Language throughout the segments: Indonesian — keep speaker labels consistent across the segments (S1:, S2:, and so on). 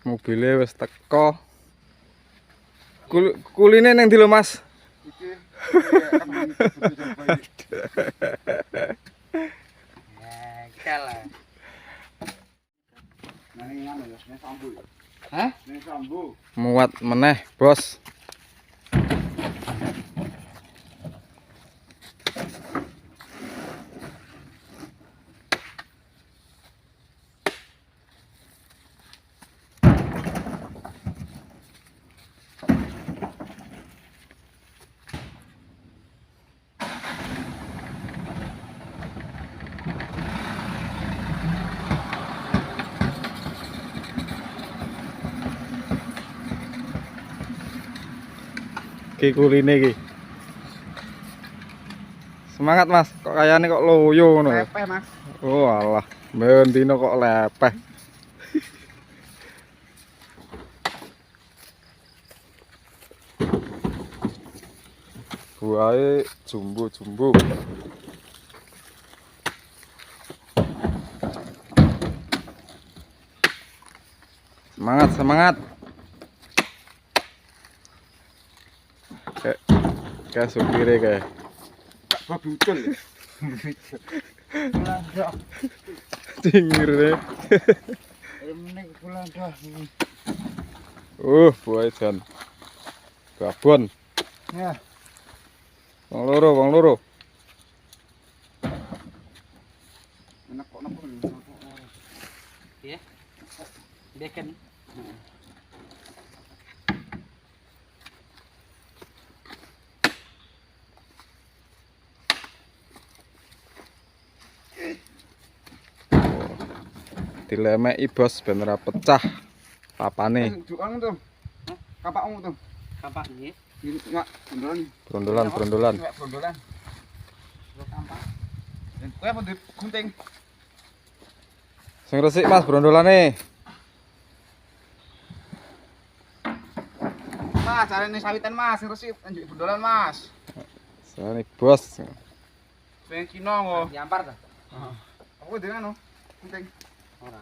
S1: Mobilnya wis teko. Kuline neng ndi lho, Mas?
S2: Iki. Kalah. Nang ngono ya, nang sambu ya. Hah? Nang sambu.
S1: Muat meneh, Bos. Ki kuline iki. Semangat, Mas. Kok kayane kok loyo ngono.
S2: Lepeh, Mas.
S1: Oh alah, bendino kok lepeh. Buahe jumbo-jumbo. Semangat, semangat. Kayak supire kayak.
S2: Babutul.
S1: Dingir deh.
S2: Meneh pulang dah.
S1: Buahe jan. Babon.
S2: Ya.
S1: Wong loro, wong loro.
S2: Enak kok napa. Iya. Deken.
S1: Dilemeki Bos ben ora pecah papane.
S2: Duang tuh. Kapakmu tuh. Kapak nggih. Ini enggak brondolan.
S1: Brondolan, brondolan.
S2: Enggak brondolan. Terus kampak. Dan kowe apa gunting?
S1: Sing resik Mas brondolane.
S2: Mas, carane sawitan Mas, sing resik anjuk brondolan Mas.
S1: Sane Bos.
S2: Sing Cina kok. Diampar ta? Heeh. Aku dengan gunting. Ora.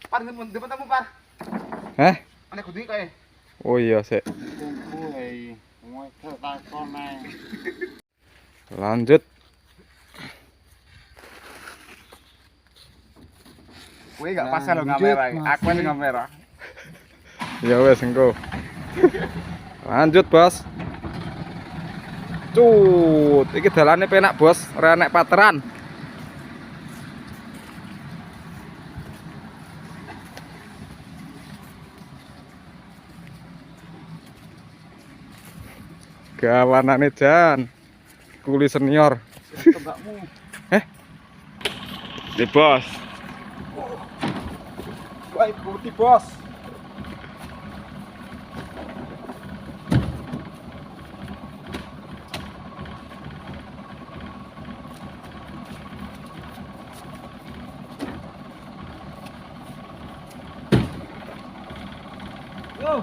S2: Par ngen depan tamu par.
S1: Heh?
S2: Ana gunting kae.
S1: Oh iya sik.
S2: Kumpul ae. Mau takon ae.
S1: Lanjut.
S2: Kowe gak pas lo kamera, aku sing kamera.
S1: Ya wes engko. Lanjut, Bos. Cut, iki dalane penak, Bos. Ora enek pateran. Gawanane jan. Kuli senior.
S2: Tembakmu.
S1: Di Bos.
S2: Woi, putih bos. Yo.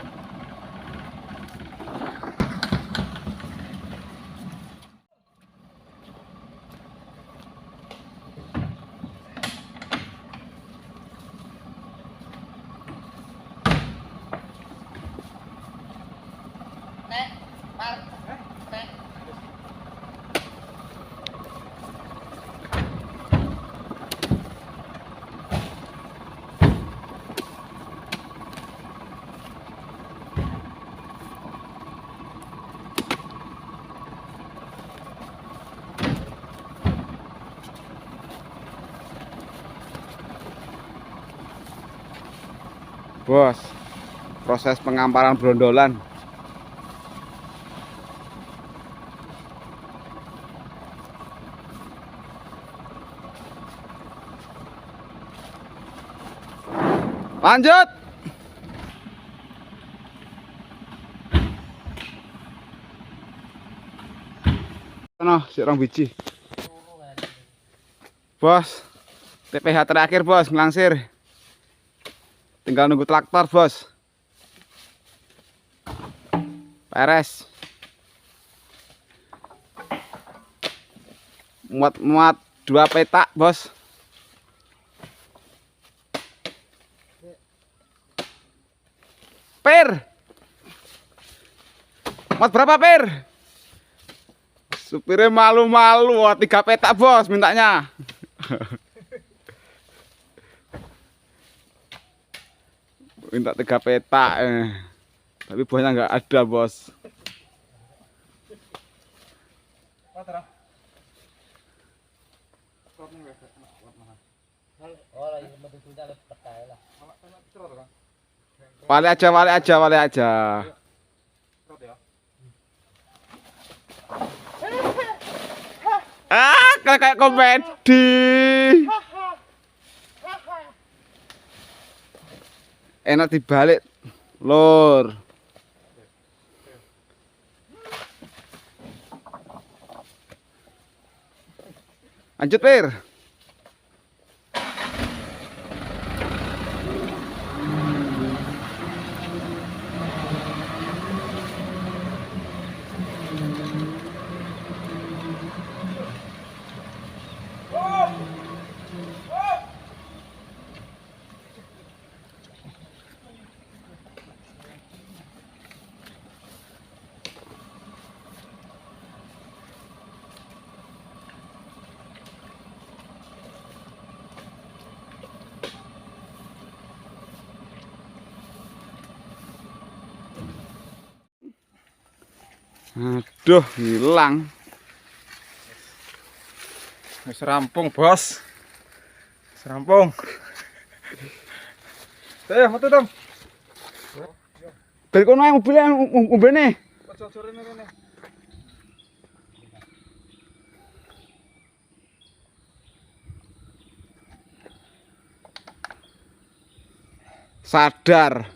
S1: Bos. Proses pengamparan brondolan. Lanjut.
S2: Sono, sik rong biji.
S1: Bos.
S2: TPH terakhir, Bos, ngelangsir. Tinggal nunggu traktor, Bos. Beres. Muat-muat 2 petak, Bos.
S1: Per. Muat berapa, Per? Supirnya malu-malu. Wah, 3 petak, Bos, mintanya. Minta 3 petak. Tapi bosnya nggak ada, Bos. Wale aja, wale aja, wale aja. Ah, kayak komedi. Enak dibalik, Lur. Lanjut, Per. Aduh, hilang. Wis rampung, Bos. Wis rampung. Ayo, metu, Tom. Bel kono ae mobilnya. Sadar.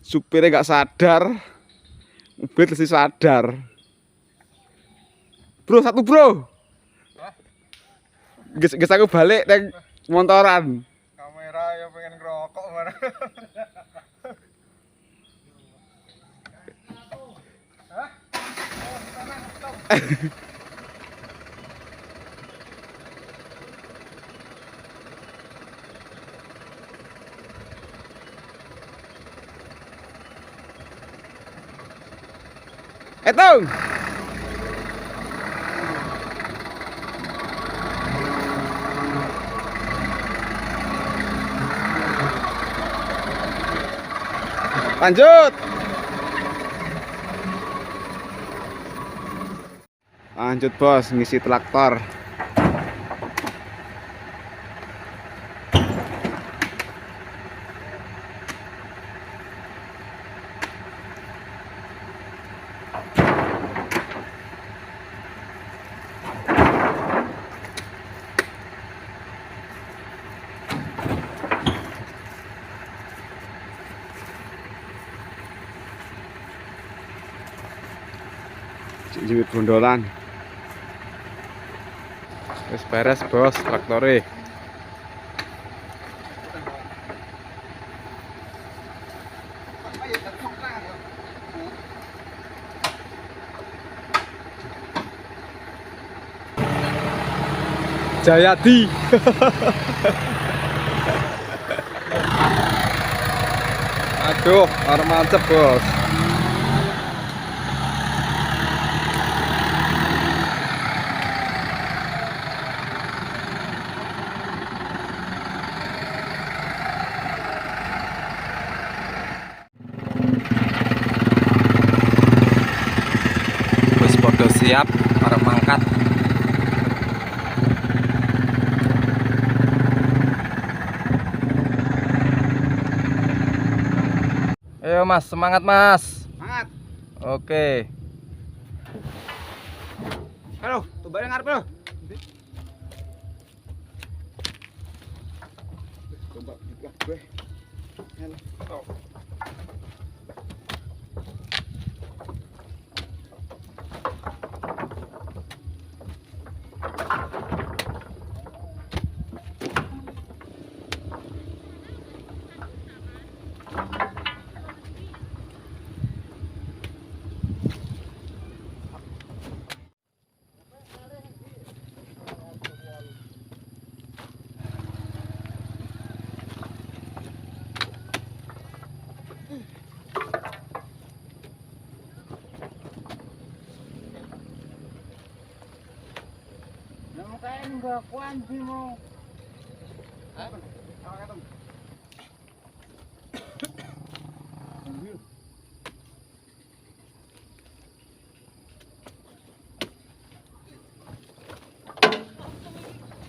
S1: Supirnya nggak sadar. Mobil masih sadar. Bro, satu bro. Ges aku balik neng montoran.
S2: Kamera ya pengen ngerokok mana.
S1: Tung. Lanjut. Lanjut, Bos, ngisi traktor. Jimit bondolan. Wis beres, Bos, traktore. Jayadi. Aduh, arep mantep, Bos. Wis podo siap arep mangkat. Ayo, Mas, semangat, Mas.
S2: Semangat.
S1: Oke.
S2: Halo, tumbale ngarep lho. Coba buka gue. Halo.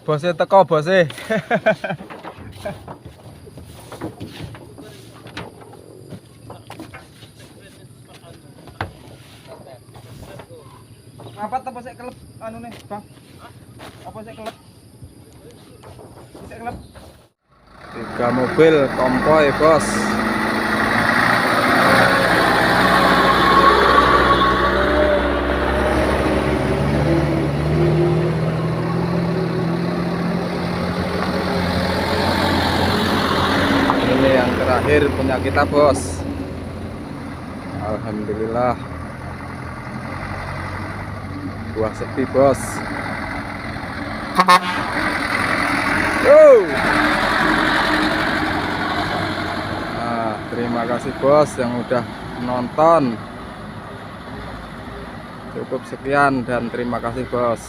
S1: Bosnya teko bosnya.
S2: Apa apa saya kelep anu nih, Bang? Apa saya kelep? Saya kelep.
S1: 3 mobil konvoy, bos. Ini yang terakhir punya kita, bos. Alhamdulillah. Buah sepi, bos. Nah, terima kasih bos yang udah nonton. Cukup sekian dan terima kasih bos.